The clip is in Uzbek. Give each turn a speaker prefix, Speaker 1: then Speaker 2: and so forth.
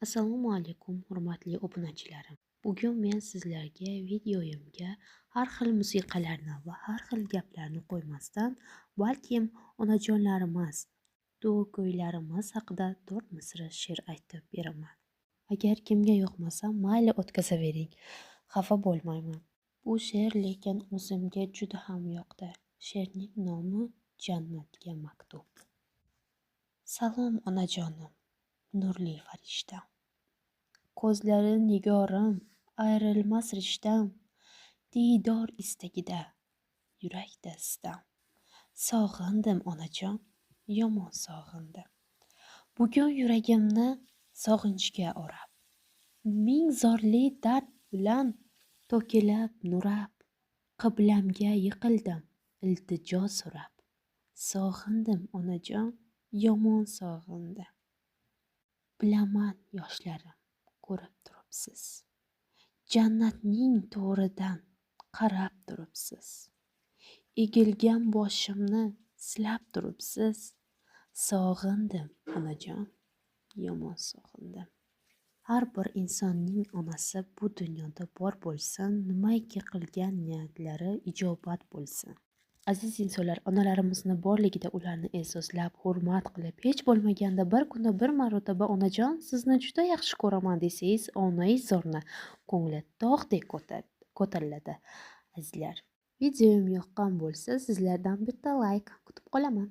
Speaker 1: Assalomu alaykum, hurmatli obunachilarim. Bugun men sizlarga videoyimga har xil musiqalarni va har xil gaplarni qo'ymasdan, balkim onajonlarimiz, to'y-kuylarimiz haqida 4 misra she'r aytib beraman. Agar kimga yoqmasa, mayli o'tkazavering, xafa bo'lmayman. Bu she'r lekin o'zimga juda ham yoqdi. She'rning nomi Jannatga maktub. Salom onajonim, nurli farishtam. Ko'zlari nigorim, ayrilmas rishtam, diydor istagida, yurakda istam. Sog'indim onajon, yomon sog'indim. Bugun yuragimni sog'inchga o'rab, ming zorli dard bilan to'kilib nurab, qiblamga yiqildim, iltijo so'rab. Sog'indim onajon, yomon sog'indim. Bilaman yoshlarim, ko'rib turibsiz. Jannatning to'ridan qarab turibsiz. Egilgan boshimni silab turibsiz. Sog'indim onajon, yomon sog'indim. Har bir insonning onasi bu dunyoda bor bo'lsin, nimaiki qilgan niyatlari ijobat bo'lsin. Aziz insonlar, onalarimizni borligida ularni e'zozlab, hurmat qilib, hech bo'lmaganda bir kunda bir marotaba onajon, sizni juda yaxshi ko'raman desangiz, onayi zorni ko'ngli tog'dek ko'tariladi. Azizlar, videoyim yoqqan bo'lsa, sizlardan bitta like kutib qolaman.